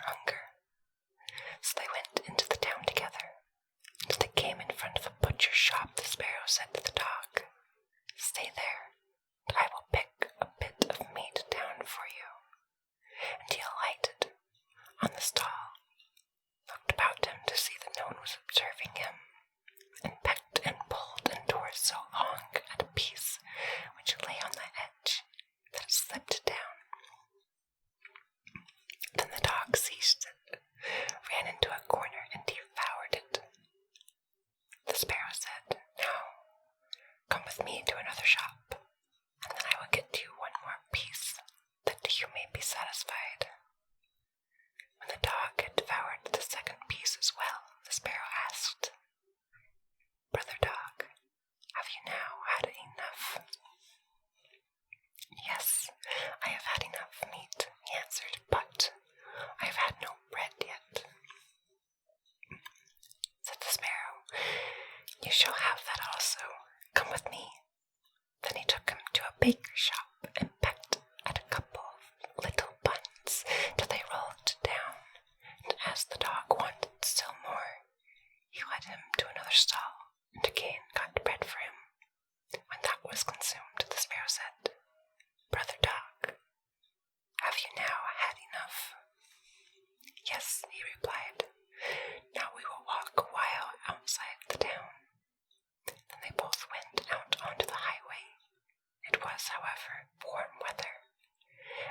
hunger. So they went into the town together. And as they came in front of a butcher's shop, the sparrow said to the dog, "Stay there, and I will pick a bit of meat down for you." And he alighted on the stall, looked about him to see that no one was observing him, and pecked and pulled and tore so long at a piece which lay on the edge that it slipped down. Then the dog seized it, ran into a corner, and devoured it. The sparrow said, "Now, come with me to another shop, and then I will get you one more piece, that you may be satisfied." When the dog had devoured the second piece as well, the sparrow asked, "Brother dog, have you now had enough?" "Yes, I have had enough meat," he answered, "but I have had no bread yet." Said the sparrow, "You shall have that also. Come with me." Then he took him to a baker's shop and pecked at a couple of little buns till they rolled down, and as the dog wanted still more, he led him to another stall and again got bread for him. When that was consumed, the sparrow said, "Brother dog, have you now had enough?" "Yes," he replied. "Now we will walk a while outside the town." Then they both went out onto the highway. It was, however, warm weather,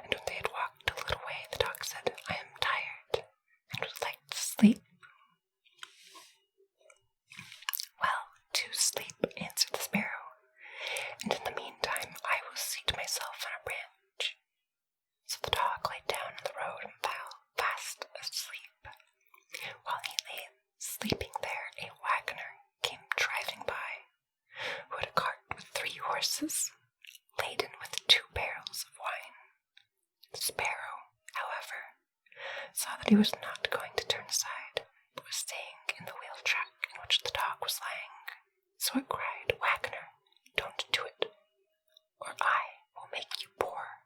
and when they had walked a little way, the dog said, "I am tired, and would like to sleep." "Well, do sleep," answered the sparrow, "and in the meantime I will seat myself on a branch." So the dog lay down on the road and fell fast asleep. While he lay sleeping there, a wagoner came driving by, who had a cart with 3 horses, laden with 2 barrels of wine. The sparrow, however, saw that he was not going to turn aside, but was staying in the wheel track in which the dog was lying. So it cried, "Wagoner, don't do it, or I will make you poor."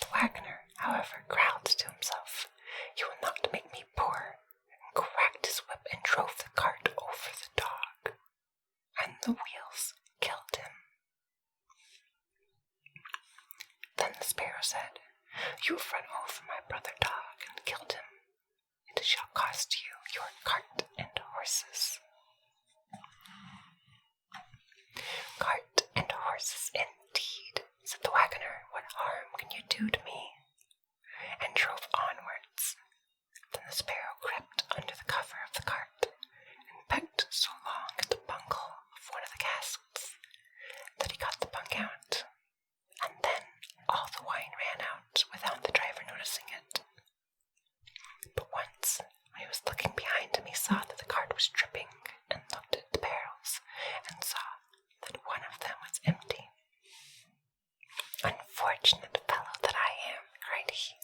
The wagoner, however, growled to himself, "You will not make me poor," and cracked his whip and drove the cart over the dog, and the wheels killed him. Then the sparrow said, "You have run over my brother dog and killed him. It shall cost you your cart and horses." "Cart and horses, indeed," said the wagoner. "What harm can you do to me?" and drove onwards. Then the sparrow crept under the cover of the cart and pecked so long at the bunghole of one of the casks that he got the bung out, and then all the wine ran out without the driver noticing it. But once, when he was looking behind him, he saw that the cart was dripping, and looked at the barrels and saw that one of them was empty. "Unfortunate fellow that I am," cried he.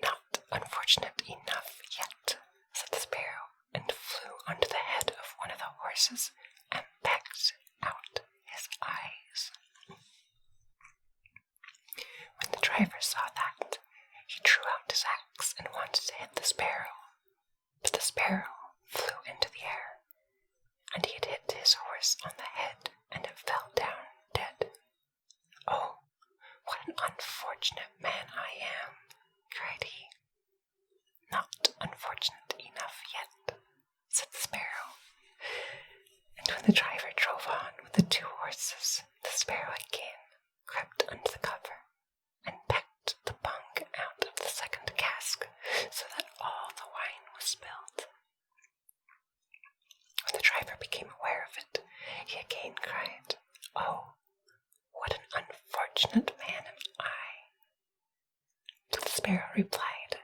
"Not unfortunate enough yet," said the sparrow, and flew onto the head of one of the horses and pecked out his eyes. When the driver saw that, he drew out his axe and wanted to hit the sparrow, but the sparrow flew into the air, and he had hit his horse on the head, and it fell down dead. "Oh, what an unfortunate man I am," cried he. "Not unfortunate enough yet," said the sparrow. And when the driver drove on with the 2 horses, the sparrow again crept under the cover and pecked the bung out of the second cask, so that all the wine was spilled. When the driver became aware of it, he again cried, "Oh, what an unfortunate man am I." But the sparrow replied,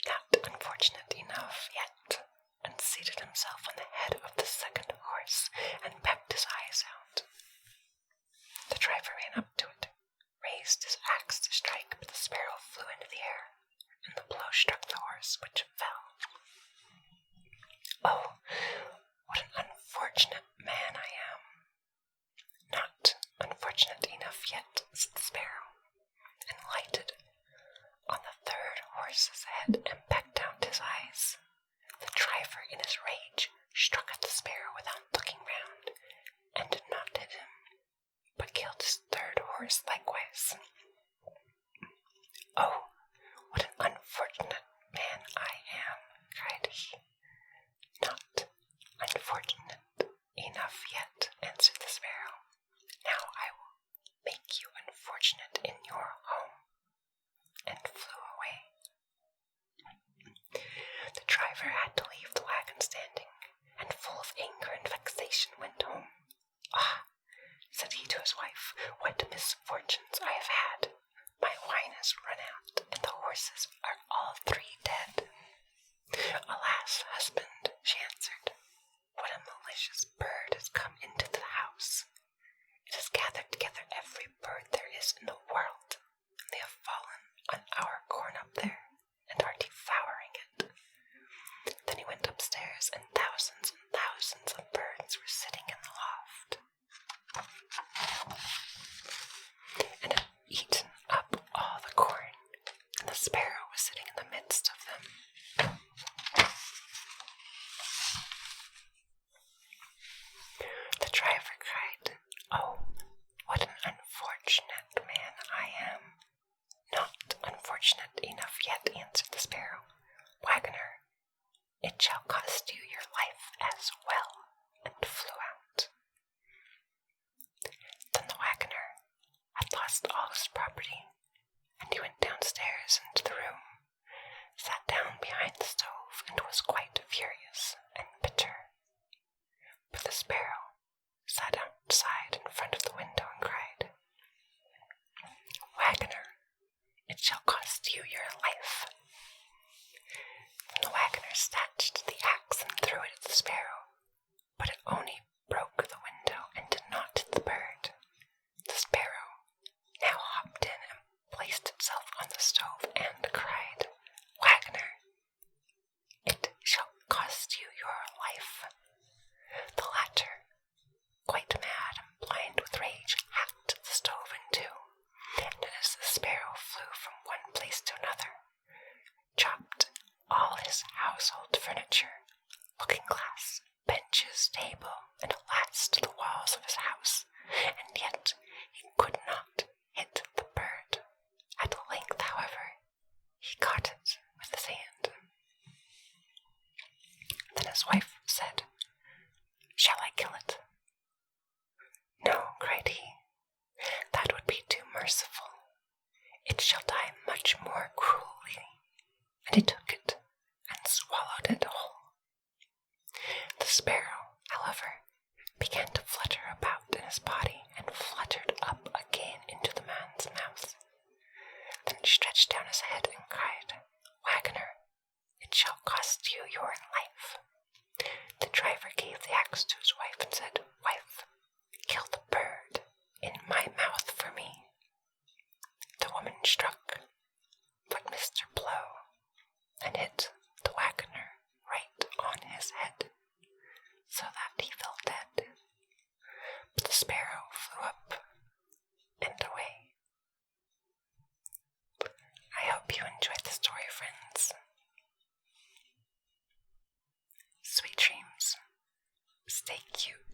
"Not unfortunate enough yet," and seated himself on the head of the second horse and pecked his eyes out. The driver ran up to it, raised his axe to strike, but the sparrow flew into the air, and the blow struck the horse, which fell. "Oh, what an unfortunate man I am." "Not unfortunate enough yet," said the sparrow, and lighted horse likewise. "Oh, what an unfortunate man I am," cried he. "Not unfortunate enough yet," answered the sparrow. "Now I will make you unfortunate in your home," and flew away. The driver had to leave the wagon standing, and full of anger and vexation went home. "Ah," said he to his wife, "what misfortunes I have had! My wine has run out, and the horses are all three dead." "Alas, husband," she answered, "what a malicious bird has come into the house. It has gathered together every bird there is in the world, and they have fallen on our corn up there, and are devouring it." Then he went upstairs, and thousands of birds were sitting in the loft, and had eaten up all the corn, and the sparrow was sitting in the midst of them. The driver cried, "Oh, what an unfortunate man I am!" "Not unfortunate enough yet," answered the sparrow. "Wagoner, it shall cost you your life as well," and flew out. Then the wagoner had lost all his property, and he went downstairs into the room, sat down behind the stove, and was quite furious and bitter. But the sparrow sat outside in front of the window and cried, "Wagoner, it shall cost you your life." Then the wagoner snatched the axe and threw it at the sparrow, but it only broke the window and did not hit the bird. The sparrow now hopped in and placed itself on the stove and cried, "Wagoner, it shall cost you your life." The latter, quite mad and blind with rage, hacked the stove in two, and as the sparrow flew from one place to another, chopped all his household furniture, looking-glass, benches, table, and latched to the walls of his house, and yet he could not hit the bird. At length, however, he caught it with his hand. Then his wife said, "Shall I kill it?" "No," cried he, "that would be too merciful. It shall die much more cruelly." And he took it and swallowed it whole. The sparrow, however, began to flutter about in his body, and fluttered up again into the man's mouth. Then he stretched down his head and cried, "Wagoner, it shall cost you your life." The driver gave the axe to his wife and said, "Wife, kill the bird in my mouth for me." The woman struck but missed her blow, and hit the wagoner right on his head, so that he fell dead. But the sparrow flew up and away. I hope you enjoyed the story, friends. Sweet dreams. Stay cute.